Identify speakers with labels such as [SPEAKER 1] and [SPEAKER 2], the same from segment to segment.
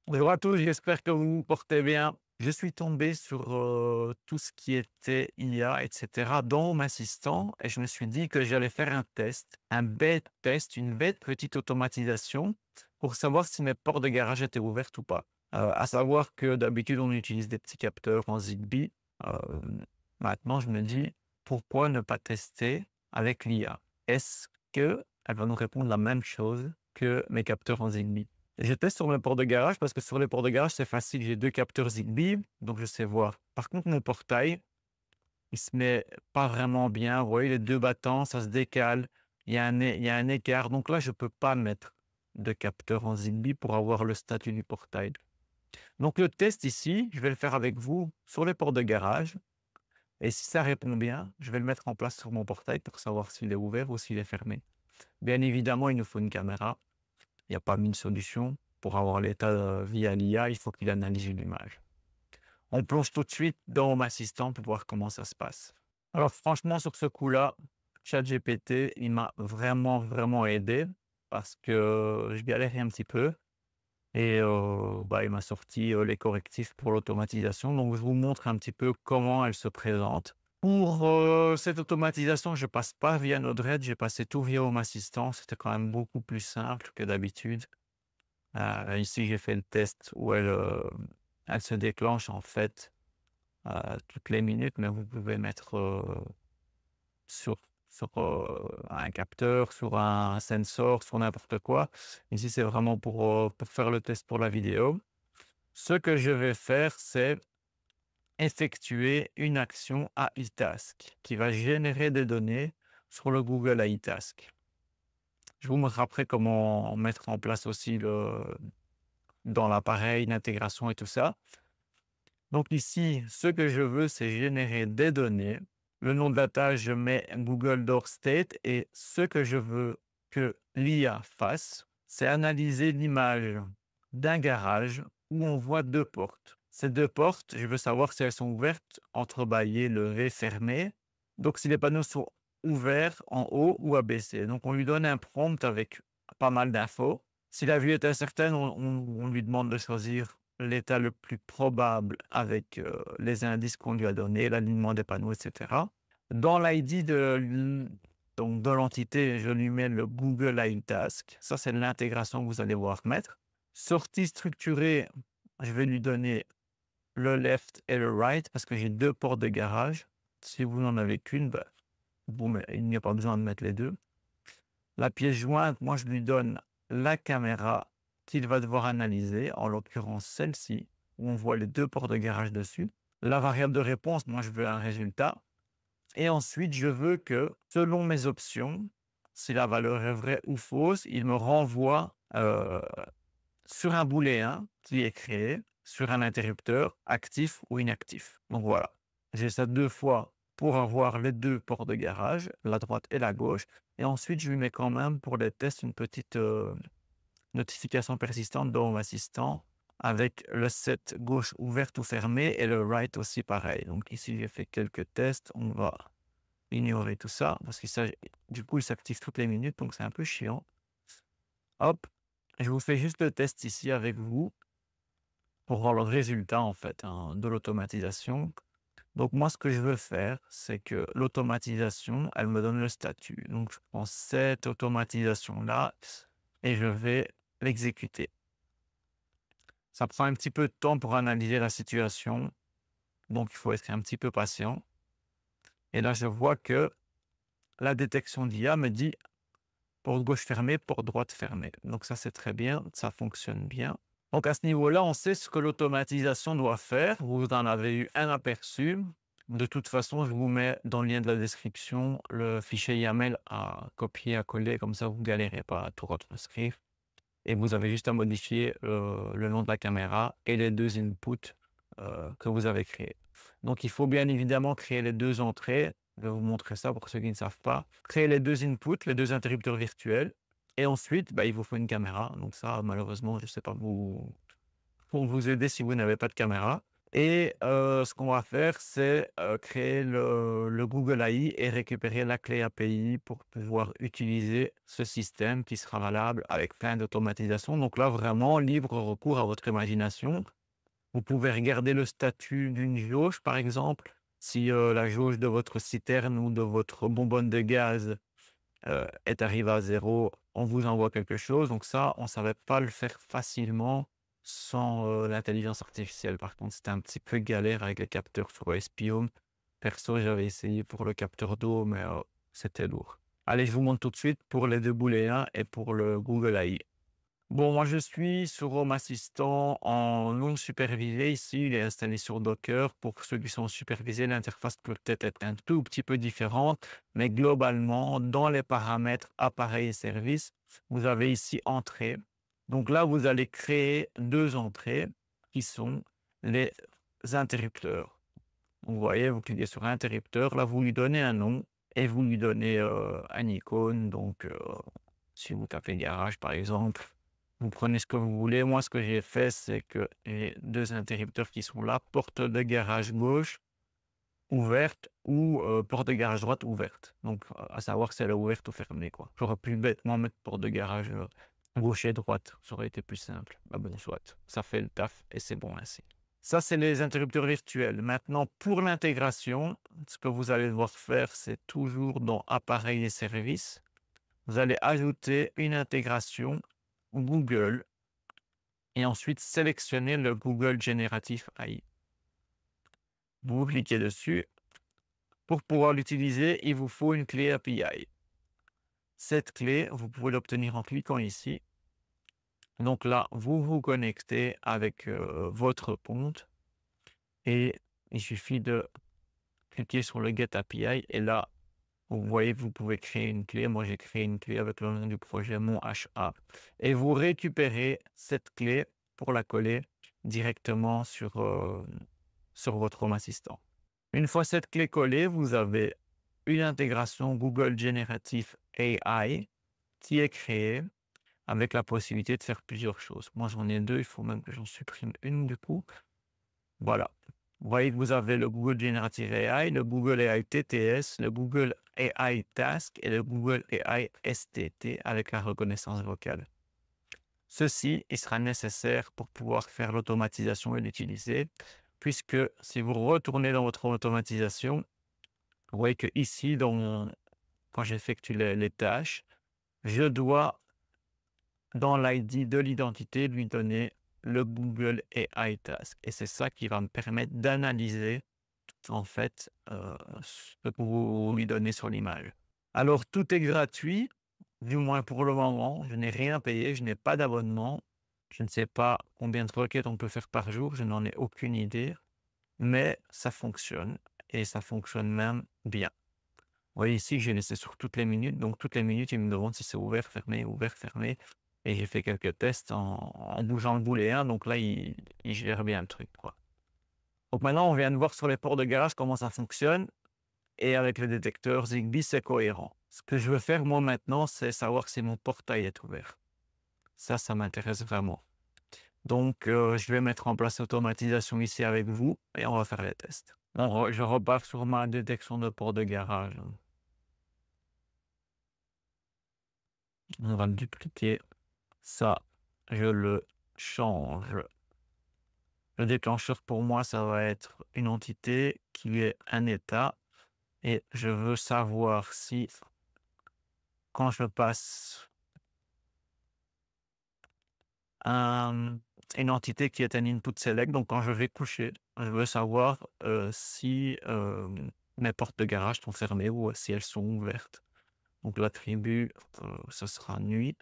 [SPEAKER 1] Bonjour à tous, j'espère que vous vous portez bien. Je suis tombé sur tout ce qui était IA, etc. dans mon assistant et je me suis dit que j'allais faire un test, un bête test, une bête petite automatisation pour savoir si mes portes de garage étaient ouvertes ou pas. À savoir que d'habitude, on utilise des petits capteurs en Zigbee. Euh, Maintenant, je me dis, pourquoi ne pas tester avec l'IA? Est-ce qu'elle va nous répondre la même chose que mes capteurs en Zigbee? Je teste sur mes ports de garage parce que sur les ports de garage, c'est facile. J'ai 2 capteurs Zigbee, donc je sais voir. Par contre, mon portail, il se met pas vraiment bien. Vous voyez les 2 battants, ça se décale. Il y a un écart. Donc là, je peux pas mettre de capteur en Zigbee pour avoir le statut du portail. Donc le test ici, je vais le faire avec vous sur les ports de garage et si ça répond bien, je vais le mettre en place sur mon portail pour savoir s'il est ouvert ou s'il est fermé. Bien évidemment, il nous faut une caméra. Il n'y a pas 1000 solutions. Pour avoir l'état via l'IA, il faut qu'il analyse une image. On plonge tout de suite dans Home Assistant pour voir comment ça se passe. Alors franchement, sur ce coup-là, ChatGPT, il m'a vraiment, vraiment aidé parce que je galérais un petit peu et il m'a sorti les correctifs pour l'automatisation. Donc, je vous montre un petit peu comment elle se présente. Pour cette automatisation, je passe pas via Node-RED, j'ai passé tout via Home Assistant. C'était quand même beaucoup plus simple que d'habitude. Ici, j'ai fait le test où elle se déclenche en fait toutes les minutes, mais vous pouvez mettre sur, un capteur, sur un sensor, sur n'importe quoi. Ici, c'est vraiment pour faire le test pour la vidéo. Ce que je vais faire, c'est effectuer une action AI Task qui va générer des données sur le Google AI Task. Je vous montre après comment mettre en place aussi dans l'appareil, l'intégration et tout ça. Donc ici, ce que je veux, c'est générer des données. Le nom de la tâche, je mets Google Door State et ce que je veux que l'IA fasse, c'est analyser l'image d'un garage où on voit 2 portes. Ces 2 portes, je veux savoir si elles sont ouvertes, entrebâillées, levées, fermées. Donc si les panneaux sont ouverts en haut ou abaissés. Donc on lui donne un prompt avec pas mal d'infos. Si la vue est incertaine, on lui demande de choisir l'état le plus probable avec les indices qu'on lui a donnés, l'alignement des panneaux, etc. Dans l'ID de l'entité, je lui mets le Google AI Task. Ça, c'est l'intégration que vous allez voir mettre. Sortie structurée, je vais lui donner le left et le right parce que j'ai 2 portes de garage. Si vous n'en avez qu'une, il n'y a pas besoin de mettre les 2. La pièce jointe, moi, je lui donne la caméra qu'il va devoir analyser, en l'occurrence celle-ci, où on voit les 2 portes de garage dessus. La variable de réponse, moi, je veux un résultat. Et ensuite, je veux que, selon mes options, si la valeur est vraie ou fausse, il me renvoie sur un booléen qui est créé, sur un interrupteur actif ou inactif. Donc voilà, j'ai ça 2 fois pour avoir les 2 ports de garage, la droite et la gauche. Et ensuite, je lui mets quand même pour les tests une petite notification persistante dans mon assistant avec le set gauche ouverte ou fermée et le right aussi pareil. Donc ici, j'ai fait quelques tests. On va ignorer tout ça parce que ça, du coup, il s'active toutes les minutes, donc c'est un peu chiant. Hop, je vous fais juste le test ici avec vous pour voir le résultat en fait de l'automatisation. Donc moi, ce que je veux faire, c'est que l'automatisation, elle me donne le statut. Donc je prends cette automatisation-là et je vais l'exécuter. Ça prend un petit peu de temps pour analyser la situation, donc il faut être un petit peu patient. Et là, je vois que la détection d'IA me dit porte gauche fermée, porte droite fermée. Donc ça, c'est très bien, ça fonctionne bien. Donc à ce niveau-là, on sait ce que l'automatisation doit faire. Vous en avez eu un aperçu. De toute façon, je vous mets dans le lien de la description le fichier YAML à copier, à coller, comme ça vous ne galérez pas à tout retranscrire. Et vous avez juste à modifier le nom de la caméra et les 2 inputs que vous avez créés. Donc il faut bien évidemment créer les 2 entrées. Je vais vous montrer ça pour ceux qui ne savent pas. Créer les 2 inputs, les 2 interrupteurs virtuels. Et ensuite, il vous faut une caméra. Donc ça, malheureusement, je ne sais pas pour vous aider si vous n'avez pas de caméra. Et ce qu'on va faire, c'est, créer le Google AI et récupérer la clé API pour pouvoir utiliser ce système qui sera valable avec plein d'automatisation. Donc là, vraiment libre recours à votre imagination. Vous pouvez regarder le statut d'une jauge, par exemple. Si, la jauge de votre citerne ou de votre bonbonne de gaz, est arrivée à zéro, on vous envoie quelque chose. Donc ça, on ne savait pas le faire facilement sans, l'intelligence artificielle. Par contre, c'était un petit peu galère avec les capteurs sur Espium. Perso, j'avais essayé pour le capteur d'eau, mais, c'était lourd. Allez, je vous montre tout de suite pour les 2 booléens et pour le Google AI. Bon, moi, je suis sur Home Assistant en non supervisé. Ici, il est installé sur Docker. Pour ceux qui sont supervisés, l'interface peut peut-être être un tout petit peu différente, mais globalement, dans les paramètres appareil et service, vous avez ici entrée. Donc là, vous allez créer 2 entrées qui sont les interrupteurs. Vous voyez, vous cliquez sur interrupteur, là, vous lui donnez un nom et vous lui donnez un icône. Donc, si vous tapez garage, par exemple, vous prenez ce que vous voulez. Moi, ce que j'ai fait, c'est que j'ai 2 interrupteurs qui sont là, porte de garage gauche ouverte ou porte de garage droite ouverte. Donc, à savoir si elle est ouverte ou fermée, quoi. J'aurais pu bêtement mettre porte de garage gauche et droite. Ça aurait été plus simple. Ah bon, soit. Ça fait le taf et c'est bon ainsi. Ça, c'est les interrupteurs virtuels. Maintenant, pour l'intégration, ce que vous allez devoir faire, c'est toujours dans appareils et services. Vous allez ajouter une intégration Google et ensuite sélectionner le Google Génératif AI. Vous cliquez dessus. Pour pouvoir l'utiliser, il vous faut une clé API. Cette clé, vous pouvez l'obtenir en cliquant ici. Donc là, vous vous connectez avec votre compte et il suffit de cliquer sur le Get API et là, vous voyez, vous pouvez créer une clé. Moi, j'ai créé une clé avec le nom du projet Mon HA. Et vous récupérez cette clé pour la coller directement sur votre Home Assistant. Une fois cette clé collée, vous avez une intégration Google Generative AI qui est créée avec la possibilité de faire plusieurs choses. Moi, j'en ai 2, il faut même que j'en supprime une du coup. Voilà. Vous voyez que vous avez le Google Generative AI, le Google AI TTS, le Google AI Task et le Google AI STT avec la reconnaissance vocale. Ceci, il sera nécessaire pour pouvoir faire l'automatisation et l'utiliser, puisque si vous retournez dans votre automatisation, vous voyez que ici, quand j'effectue les tâches, je dois, dans l'ID de l'identité, lui donner le Google AI Task. Et c'est ça qui va me permettre d'analyser en fait ce que vous lui donnez sur l'image. Alors, tout est gratuit, du moins pour le moment. Je n'ai rien payé, je n'ai pas d'abonnement. Je ne sais pas combien de requêtes on peut faire par jour, je n'en ai aucune idée, mais ça fonctionne et ça fonctionne même bien. Vous voyez ici, j'ai laissé sur toutes les minutes, donc toutes les minutes, il me demande si c'est ouvert, fermé. Et j'ai fait quelques tests en bougeant le booléen, donc là, il gère bien le truc, quoi. Donc maintenant, on vient de voir sur les ports de garage comment ça fonctionne. Et avec le détecteur Zigbee, c'est cohérent. Ce que je veux faire, moi, maintenant, c'est savoir si mon portail est ouvert. Ça m'intéresse vraiment. Donc, je vais mettre en place l'automatisation ici avec vous et on va faire les tests. Je repars sur ma détection de port de garage. On va le dupliquer. Ça, je le change. Le déclencheur, pour moi, ça va être une entité qui est un état. Et je veux savoir si, quand je passe une entité qui est un input select, donc quand je vais coucher, je veux savoir si mes portes de garage sont fermées ou si elles sont ouvertes. Donc l'attribut, ce sera nuit.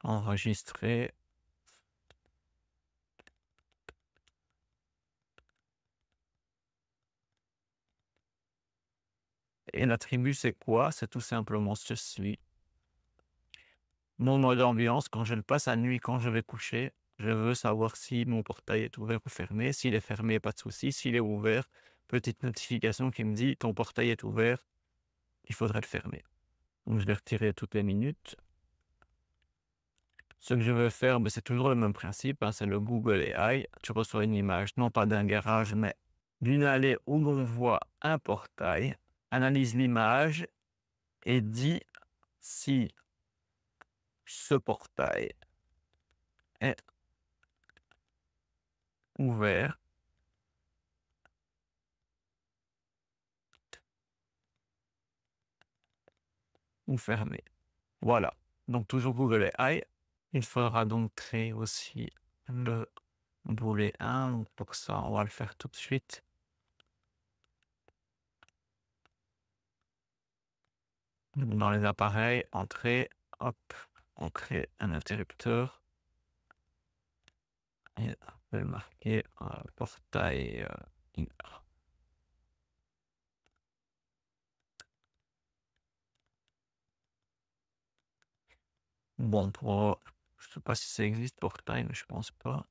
[SPEAKER 1] Enregistrer. Et l'attribut, c'est quoi? C'est tout simplement ceci. Mon mode ambiance, quand je le passe à nuit, quand je vais coucher, je veux savoir si mon portail est ouvert ou fermé. S'il est fermé, pas de souci. S'il est ouvert, petite notification qui me dit ton portail est ouvert, il faudrait le fermer. Donc je vais retirer toutes les minutes. Ce que je veux faire, c'est toujours le même principe, hein, c'est le Google AI. Tu reçois une image, non pas d'un garage, mais d'une allée où l'on voit un portail. Analyse l'image et dit si ce portail est ouvert ou fermé. Voilà. Donc toujours Google AI. Il faudra donc créer aussi le boulet 1. Donc pour ça, on va le faire tout de suite. Dans les appareils, entrée, hop, on crée un interrupteur. Et on va le marquer portail inner. Bon, je sais pas si ça existe portail, mais je pense pas.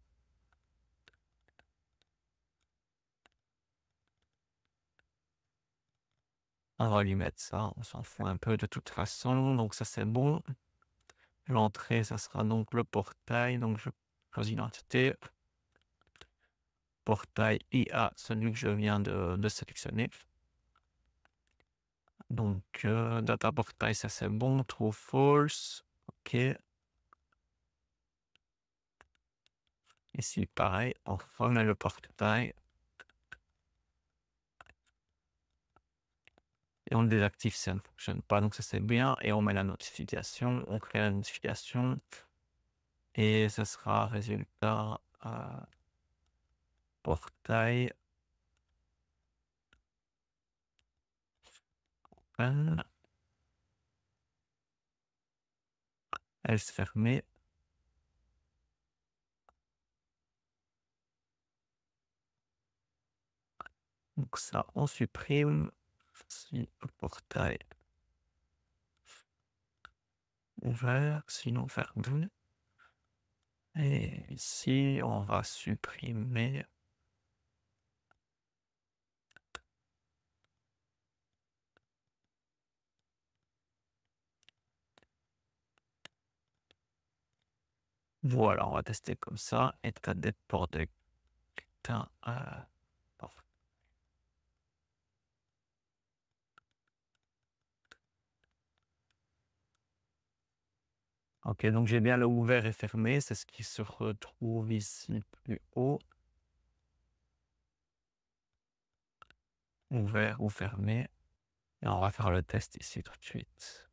[SPEAKER 1] On va lui mettre ça, on s'en fout un peu de toute façon, donc ça c'est bon. L'entrée, ça sera donc le portail, donc je choisis l'identité. Portail IA, celui que je viens de sélectionner. Donc, data portail, ça c'est bon, true, false, ok. Ici, pareil, on remet le portail. Et on le désactive si ça ne fonctionne pas, donc ça c'est bien. Et on met la notification, on crée la notification. Et ce sera résultat portail. Elle se fermait. Donc ça, on supprime. Si le portail ouvert, sinon fermé. Et ici, on va supprimer. Voilà, on va tester comme ça. Et cadet pour de ok, donc j'ai bien le ouvert et fermé, c'est ce qui se retrouve ici plus haut. Ouvert ou fermé. Et on va faire le test ici tout de suite.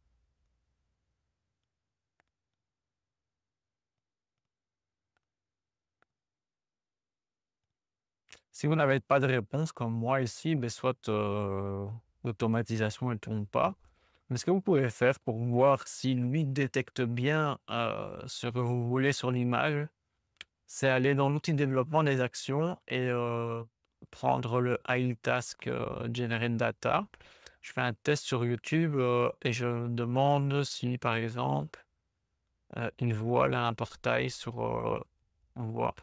[SPEAKER 1] Si vous n'avez pas de réponse comme moi ici, soit l'automatisation ne tourne pas. Mais ce que vous pouvez faire pour voir si lui détecte bien ce que vous voulez sur l'image, c'est aller dans l'outil de développement des actions et prendre le AI Task Generate Data. Je fais un test sur YouTube et je demande si, par exemple, il voit là un portail sur... on voit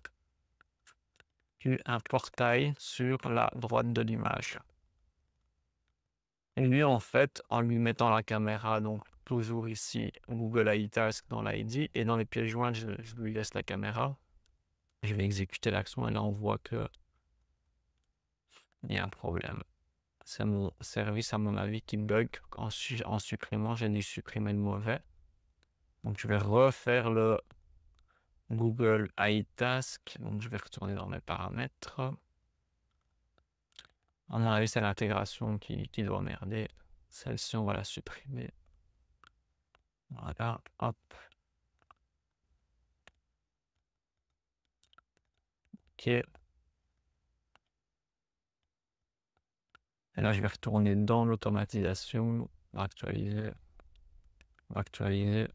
[SPEAKER 1] un portail sur la droite de l'image. Et lui, en fait, en lui mettant la caméra, donc toujours ici, Google AI Task dans l'ID, et dans les pièces jointes, je lui laisse la caméra. Je vais exécuter l'action et là, on voit que il y a un problème. C'est mon service, à mon avis, qui bug. En supprimant, j'ai dû supprimer le mauvais. Donc, je vais refaire le Google AI Task. Donc, je vais retourner dans mes paramètres. On arrive, c'est l'intégration qui doit merder. Celle-ci, on va la supprimer. Voilà, hop. Ok. Et là, je vais retourner dans l'automatisation. On va actualiser. On va actualiser.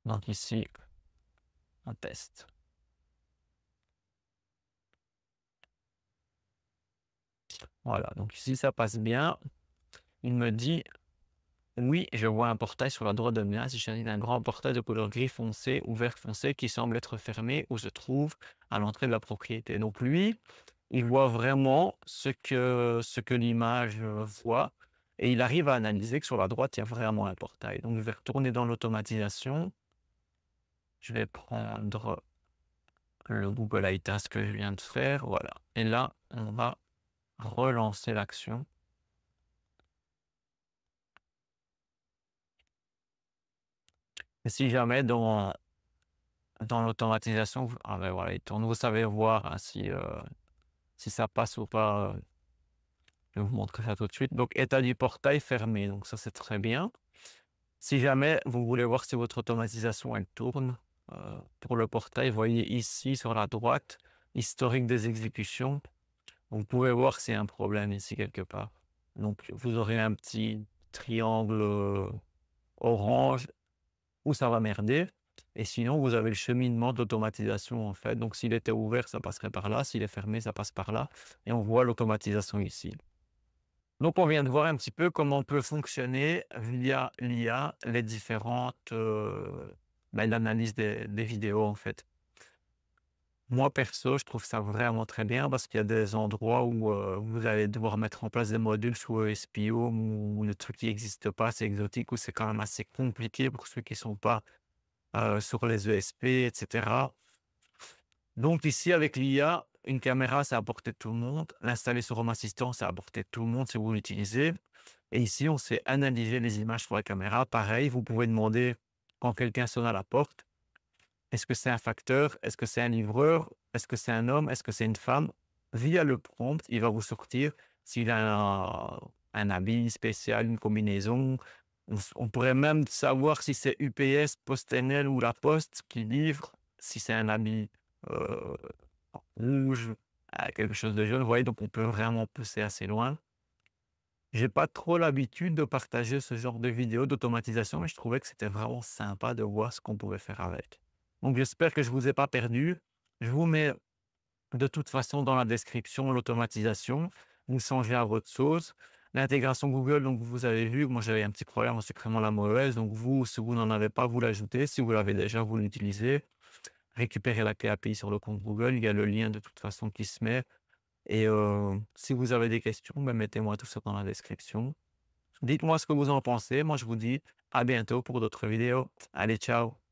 [SPEAKER 1] Donc ici, un test. Voilà, donc ici, ça passe bien. Il me dit, oui, je vois un portail sur la droite de l'image. Il s'agit d'un grand portail de couleur gris foncé ou vert foncé qui semble être fermé ou se trouve à l'entrée de la propriété. Donc lui, il voit vraiment ce que l'image voit. et il arrive à analyser que sur la droite, il y a vraiment un portail. Donc je vais retourner dans l'automatisation. Je vais prendre le Google iTask que je viens de faire, voilà. Et là, on va relancer l'action. Et si jamais dans l'automatisation, ah ben voilà, il tourne, vous savez voir hein, si ça passe ou pas. Je vais vous montrer ça tout de suite. Donc, état du portail fermé. Donc, ça, c'est très bien. Si jamais vous voulez voir si votre automatisation, elle tourne, pour le portail, voyez ici sur la droite, historique des exécutions. Vous pouvez voir s'il y a un problème ici quelque part. Donc, vous aurez un petit triangle orange où ça va merder. Et sinon, vous avez le cheminement d'automatisation en fait. Donc, s'il était ouvert, ça passerait par là. S'il est fermé, ça passe par là. Et on voit l'automatisation ici. Donc, on vient de voir un petit peu comment peut fonctionner via l'IA les différentes l'analyse des vidéos en fait. Moi perso, je trouve ça vraiment très bien parce qu'il y a des endroits où vous allez devoir mettre en place des modules sous SPO où le truc qui n'existe pas, c'est exotique, ou c'est quand même assez compliqué pour ceux qui ne sont pas sur les ESP, et cetera. Donc ici, avec l'IA, une caméra, c'est à portée de tout le monde. L'installer sur Home Assistant, c'est à portée de tout le monde si vous l'utilisez. Et ici, on sait analyser les images sur la caméra. Pareil, vous pouvez demander quand quelqu'un sonne à la porte, est-ce que c'est un facteur? Est-ce que c'est un livreur? Est-ce que c'est un homme? Est-ce que c'est une femme? Via le prompt, il va vous sortir s'il a un habit spécial, une combinaison. On pourrait même savoir si c'est UPS, PostNL ou La Poste qui livre, si c'est un habit euh, rouge, quelque chose de jaune. Vous voyez, donc on peut vraiment pousser assez loin. J'ai pas trop l'habitude de partager ce genre de vidéos d'automatisation, mais je trouvais que c'était vraiment sympa de voir ce qu'on pouvait faire avec. Donc j'espère que je vous ai pas perdu. Je vous mets de toute façon dans la description l'automatisation. Vous changez à votre sauce. L'intégration Google, donc vous avez vu, moi j'avais un petit problème, c'est vraiment la mauvaise. Donc vous, si vous n'en avez pas, vous l'ajoutez. Si vous l'avez déjà, vous l'utilisez. Récupérez la clé API sur le compte Google. Il y a le lien de toute façon qui se met. Et si vous avez des questions, ben, mettez-moi tout ça dans la description. Dites-moi ce que vous en pensez. Moi, je vous dis à bientôt pour d'autres vidéos. Allez, ciao!